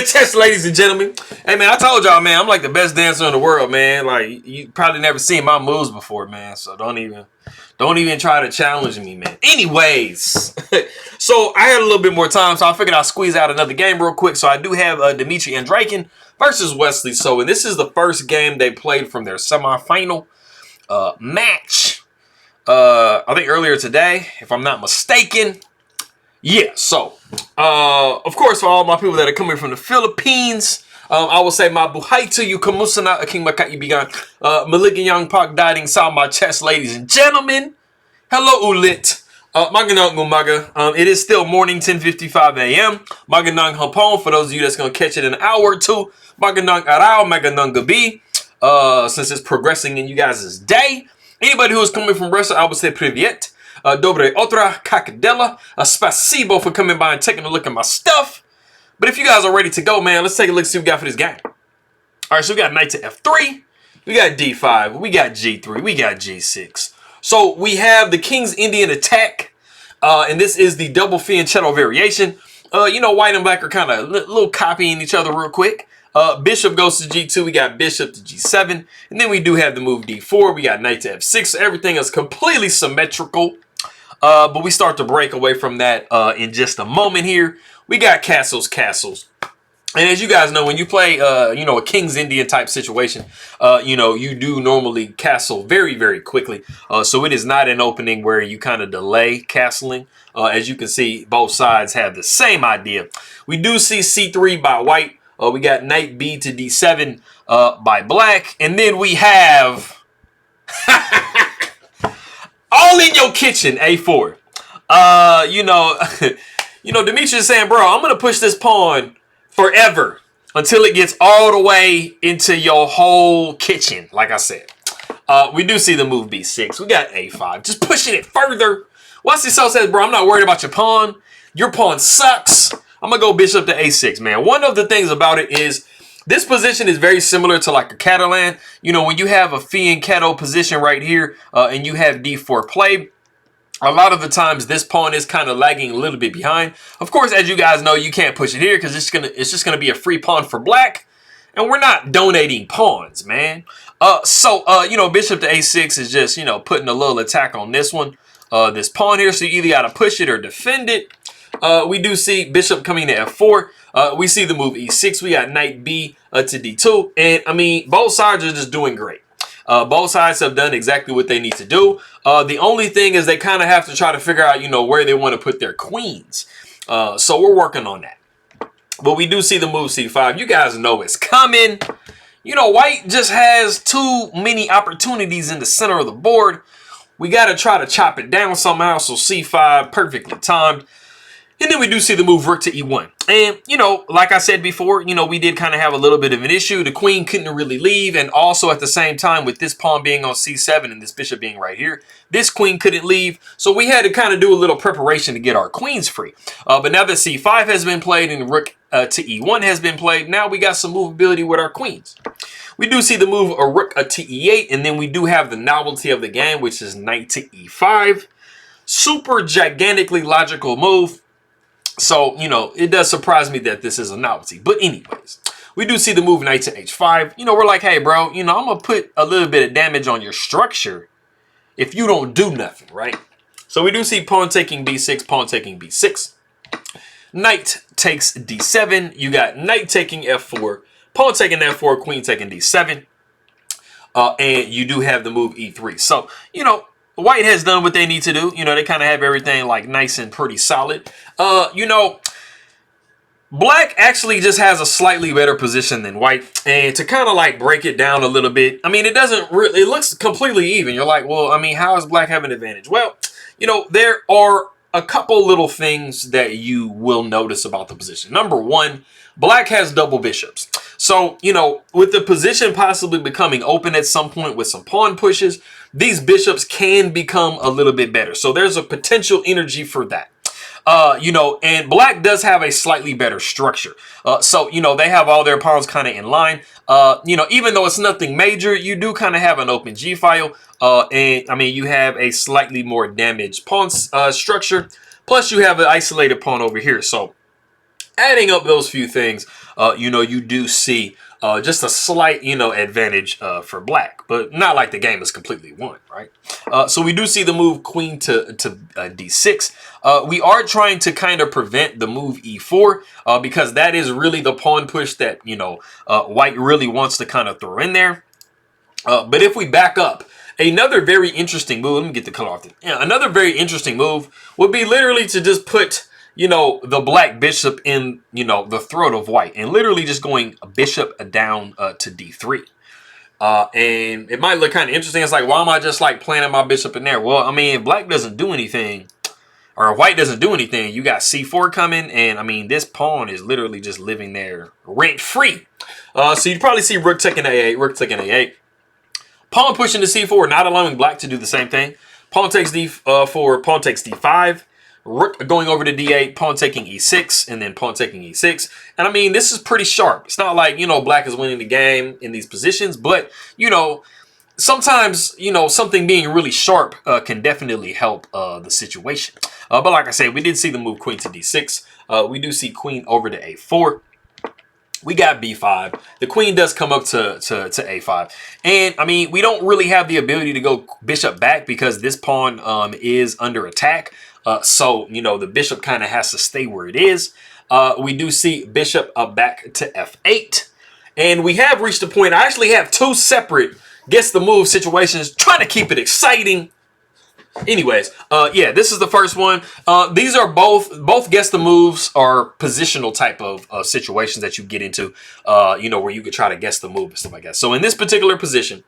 Chess, ladies and gentlemen. Hey, man, I told y'all, man, I'm like the best dancer in the world, man. Like, you probably never seen my moves before, man. So don't even try to challenge me, man. Anyways, so I had a little bit more time, so I figured I'd squeeze out another game real quick. So I do have Dmitry Andreikin versus Wesley. So, and this is the first game they played from their semifinal match. I think earlier today, if I'm not mistaken. Yeah, so, of course, for all my people that are coming from the Philippines, I will say my buhay to you, kamusta na aking makaibigan, maligayang pagdating sa my chess, ladies and gentlemen. Hello ulit. Magandang umaga. It is still morning, 10:55 a.m. Magandang hapon for those of you that's going to catch it in an hour or two. Magandang araw, magandang gabi, since it's progressing in you guys' day. Anybody who is coming from Russia, I would say privyet. Dobre otra kakadela. Spasibo for coming by and taking a look at my stuff. But if you guys are ready to go, man, let's take a look and see what we got for this game. All right, so we got knight to f3. We got d5. We got g3. We got g6. So we have the King's Indian attack. And this is the double Fianchetto variation. White and black are kind of little copying each other real quick. Bishop goes to g2. We got bishop to g7. And then we do have the move d4. We got knight to f6. So everything is completely symmetrical. But we start to break away from that in just a moment here. We got castles. And as you guys know, when you play, a King's Indian type situation, you do normally castle very, very quickly. So it is not an opening where you kind of delay castling. As you can see, both sides have the same idea. We do see c3 by white. We got knight b to d7 by black. And then we have... all in your kitchen, a4. Dmitry is saying, bro, I'm going to push this pawn forever until it gets all the way into your whole kitchen, like I said. We do see the move b6. We got a5. Just pushing it further. Wesley so says, bro, I'm not worried about your pawn. Your pawn sucks. I'm going to go bishop to a6, man. One of the things about it is this position is very similar to like a Catalan. When you have a Fianchetto position right here and you have d4 play, a lot of the times this pawn is kind of lagging a little bit behind. Of course, as you guys know, you can't push it here because it's just gonna be a free pawn for black. And we're not donating pawns, man. Bishop to a6 is just, putting a little attack on this one, this pawn here. So you either got to push it or defend it. We do see bishop coming to f4. We see the move e6. We got knight b to d2. And, I mean, both sides are just doing great. Both sides have done exactly what they need to do. The only thing is they kind of have to try to figure out, where they want to put their queens. So we're working on that. But we do see the move c5. You guys know it's coming. White just has too many opportunities in the center of the board. We got to try to chop it down somehow. So c5, perfectly timed. And then we do see the move rook to e1. And, like I said before, we did kind of have a little bit of an issue. The queen couldn't really leave. And also at the same time, with this pawn being on c7 and this bishop being right here, this queen couldn't leave. So we had to kind of do a little preparation to get our queens free. But now that c5 has been played and rook to e1 has been played, now we got some movability with our queens. We do see the move a rook to e8. And then we do have the novelty of the game, which is knight to e5. Super gigantically logical move. So, it does surprise me that this is a novelty. But anyways, we do see the move knight to h5. We're like, hey, bro, I'm going to put a little bit of damage on your structure if you don't do nothing, right? So we do see pawn taking b6, pawn taking b6. Knight takes d7. You got knight taking f4, pawn taking f4, queen taking d7. And you do have the move e3. So, White has done what they need to do. They kind of have everything like nice and pretty solid. Black actually just has a slightly better position than white. And to kind of like break it down a little bit, I mean, it doesn't really, it looks completely even. You're like, well, I mean, how is black having an advantage? Well, there are a couple little things that you will notice about the position. Number one, black has double bishops. So, with the position possibly becoming open at some point with some pawn pushes, these bishops can become a little bit better. So there's a potential energy for that. And black does have a slightly better structure. So, they have all their pawns kind of in line. Even though it's nothing major, you do kind of have an open G file. And I mean, you have a slightly more damaged pawn structure. Plus you have an isolated pawn over here. So Adding up those few things, you do see just a slight, advantage for black, but not like the game is completely won, right? So we do see the move queen to d6. We are trying to kind of prevent the move e4 because that is really the pawn push that, white really wants to kind of throw in there. But if we back up, another very interesting move, let me get the color off this. Yeah, another very interesting move would be literally to just put, the black bishop in, the throat of white and literally just going bishop down to d3. And it might look kind of interesting. It's like, why am I just like planting my bishop in there? Well, I mean, if black doesn't do anything or white doesn't do anything, you got c4 coming. And I mean, this pawn is literally just living there rent free. So you'd probably see rook taking a8, rook taking a8. Pawn pushing to c4, not allowing black to do the same thing. Pawn takes d4, pawn takes d5. Rook going over to d8, pawn taking e6, and then pawn taking e6. And I mean, this is pretty sharp. It's not like, black is winning the game in these positions, but, sometimes, something being really sharp can definitely help the situation. But like I said, we did see the move queen to d6. We do see queen over to a4. We got b5. The queen does come up to a5. And, I mean, we don't really have the ability to go bishop back because this pawn is under attack. So, the bishop kind of has to stay where it is. We do see bishop back to f8. And we have reached a point. I actually have two separate guess the move situations, trying to keep it exciting. Anyways, yeah, this is the first one. These are both guess the moves are positional type of situations that you get into, where you could try to guess the move and stuff like that. So in this particular position,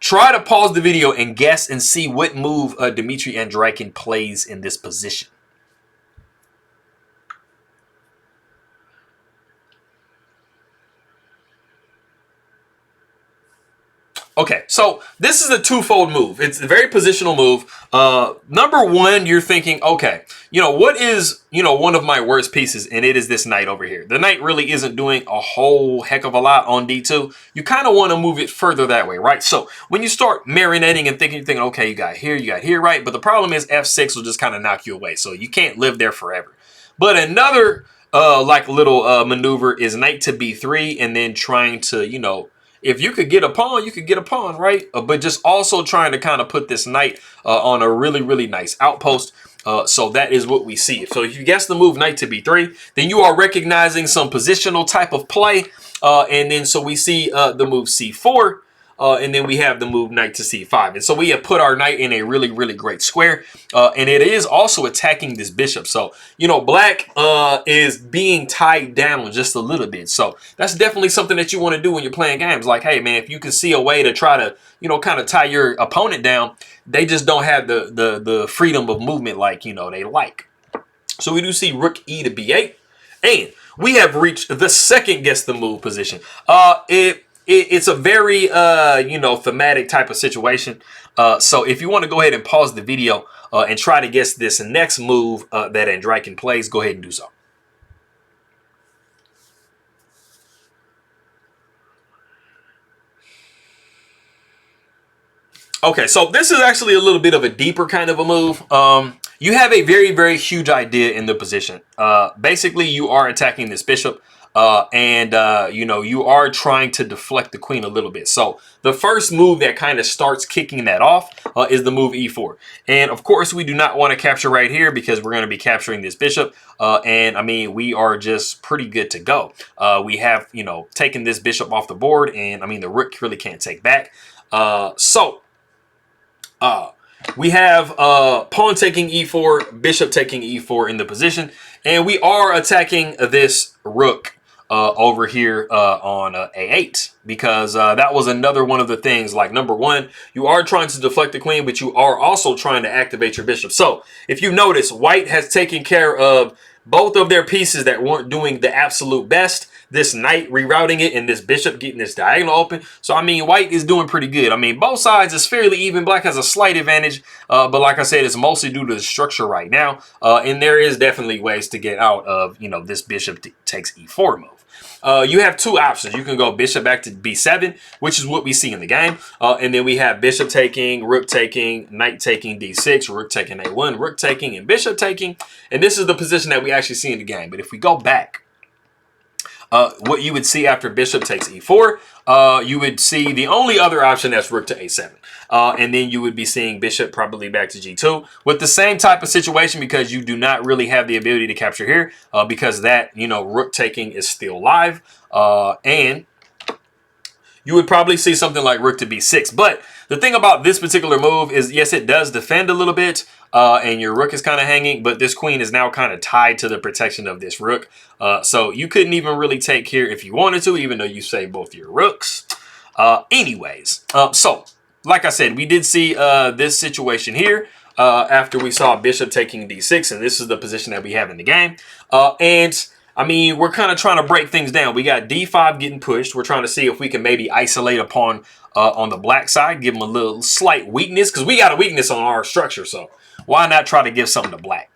try to pause the video and guess and see what move Dmitry Andreikin plays in this position. Okay, so this is a twofold move. It's a very positional move. Number one, you're thinking, okay, what is, one of my worst pieces? And it is this knight over here. The knight really isn't doing a whole heck of a lot on d2. You kind of want to move it further that way, right? So when you start marinating and thinking, okay, you got here, right? But the problem is f6 will just kind of knock you away. So you can't live there forever. But another little maneuver is knight to b3 and then trying to, if you could get a pawn, you could get a pawn, right? But just also trying to kind of put this knight on a really, really nice outpost. So that is what we see. So if you guess the move knight to b3, then you are recognizing some positional type of play. And then so we see the move c4. And then we have the move knight to c5. And so we have put our knight in a really, really great square. And it is also attacking this bishop. So, black is being tied down just a little bit. So that's definitely something that you want to do when you're playing games. Like, hey, man, if you can see a way to try to, kind of tie your opponent down, they just don't have the freedom of movement like, they like. So we do see rook e to b8. And we have reached the second guess the move position. It's a very, thematic type of situation. So if you want to go ahead and pause the video and try to guess this next move that Andreikin plays, go ahead and do so. Okay, so this is actually a little bit of a deeper kind of a move. You have a very, very huge idea in the position. Basically, you are attacking this bishop. You are trying to deflect the queen a little bit. So the first move that kind of starts kicking that off is the move e4. And of course, we do not want to capture right here because we're going to be capturing this bishop. And I mean, we are just pretty good to go. We have, taken this bishop off the board, and I mean, the rook really can't take back. We have pawn taking e4, bishop taking e4 in the position, and we are attacking this rook over here on a8 because that was another one of the things. Like, number one, you are trying to deflect the queen, but you are also trying to activate your bishop. So if you notice, white has taken care of both of their pieces that weren't doing the absolute best. This knight rerouting it and this bishop getting this diagonal open. So, I mean, white is doing pretty good. I mean, both sides is fairly even. Black has a slight advantage. But like I said, it's mostly due to the structure right now. And there is definitely ways to get out of, this bishop takes e4 move. You have two options. You can go bishop back to b7, which is what we see in the game. And then we have bishop taking, rook taking, knight taking d6, rook taking a1, rook taking, and bishop taking. And this is the position that we actually see in the game. But if we go back, what you would see after bishop takes e4, you would see the only other option that's rook to a7. And then you would be seeing bishop probably back to g2 with the same type of situation, because you do not really have the ability to capture here because that, you know, rook taking is still live. And you would probably see something like rook to b6. But the thing about this particular move is, yes, it does defend a little bit, and your rook is kind of hanging, but this queen is now kind of tied to the protection of this rook. So you couldn't even really take here if you wanted to, even though you saved both your rooks. So like I said, we did see this situation here after we saw bishop taking d6, and this is the position that we have in the game. And I mean, we're kind of trying to break things down. We got d5 getting pushed. We're trying to see if we can maybe isolate a pawn on the black side, give them a little slight weakness, because we got a weakness on our structure. So why not try to give something to black?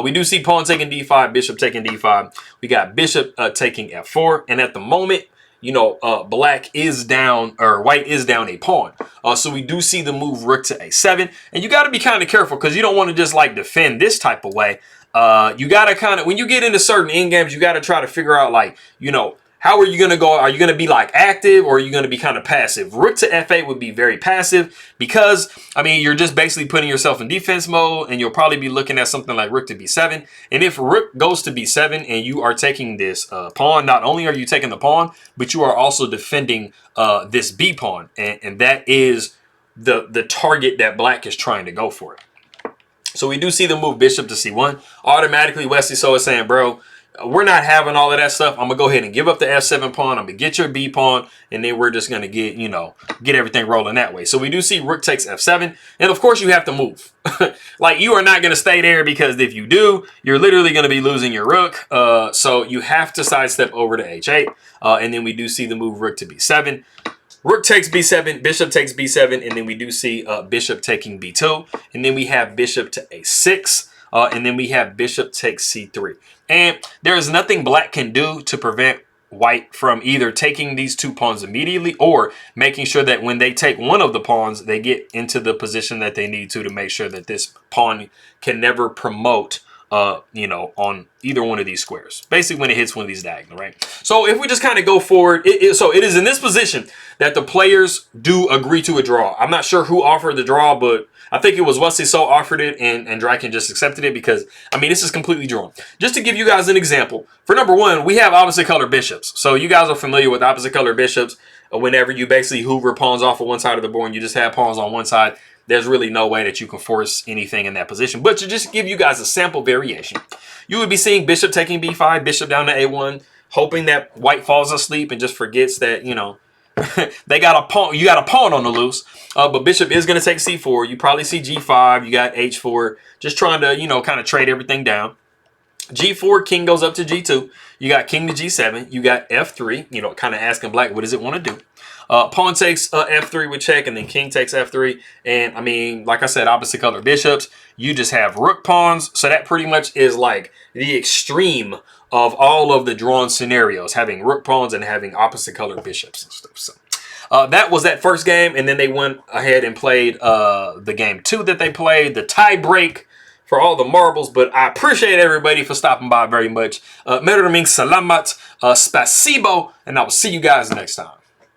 We do see pawn taking d5, bishop taking d5. We got bishop taking f4. And at the moment, you know, black is down, or white is down a pawn. So we do see the move rook to a7. And you got to be kind of careful, because you don't want to just like defend this type of way. You got to kind of, when you get into certain end games, you got to try to figure out, like, you know, how are you going to go? Are you going to be like active, or are you going to be kind of passive? Rook to f8 would be very passive, because, I mean, you're just basically putting yourself in defense mode, and you'll probably be looking at something like rook to b7. And if rook goes to b7 and you are taking this pawn, not only are you taking the pawn, but you are also defending this b pawn. And that is the target that black is trying to go for. So we do see the move bishop to c1. Automatically, Wesley So is saying, bro, we're not having all of that stuff. I'm going to go ahead and give up the f7 pawn. I'm going to get your b pawn, and then we're just going to get, you know, get everything rolling that way. So we do see rook takes f7. And of course, you have to move. Like, you are not going to stay there, because if you do, you're literally going to be losing your rook. So you have to sidestep over to h8. And then we do see the move rook to b7. Rook takes b7, bishop takes b7, and then we do see bishop taking b2. And then we have bishop to a6, and then we have bishop takes c3. And there is nothing black can do to prevent white from either taking these two pawns immediately, or making sure that when they take one of the pawns, they get into the position that they need to make sure that this pawn can never promote you know, on either one of these squares. Basically, when it hits one of these diagonal, right? So if we just kind of go forward, so it is in this position that the players do agree to a draw. I'm not sure who offered the draw, but I think it was Wesley So offered it, and Andreikin just accepted it, because, I mean, this is completely drawn. Just to give you guys an example, for number one, we have opposite color bishops. So you guys are familiar with opposite color bishops. Whenever you basically hoover pawns off of one side of the board and you just have pawns on one side, there's really no way that you can force anything in that position. But to just give you guys a sample variation, you would be seeing bishop taking b5, bishop down to a1, hoping that white falls asleep and just forgets that, you know, they got a pawn. You got a pawn on the loose, but bishop is going to take c4. You probably see g5. You got h4, just trying to, you know, kind of trade everything down. G4, king goes up to g2. You got king to g7. You got f3, you know, kind of asking black, what does it want to do? Pawn takes f3 with check, and then king takes f3. And I mean, like I said, opposite color bishops. You just have rook pawns. So that pretty much is like the extreme of all of the drawn scenarios, having rook pawns and having opposite color bishops and stuff. So that was that first game. And then they went ahead and played the game 2 that they played, the tie break for all the marbles. But I appreciate everybody for stopping by very much. Meron salamat, spasibo, and I will see you guys next time.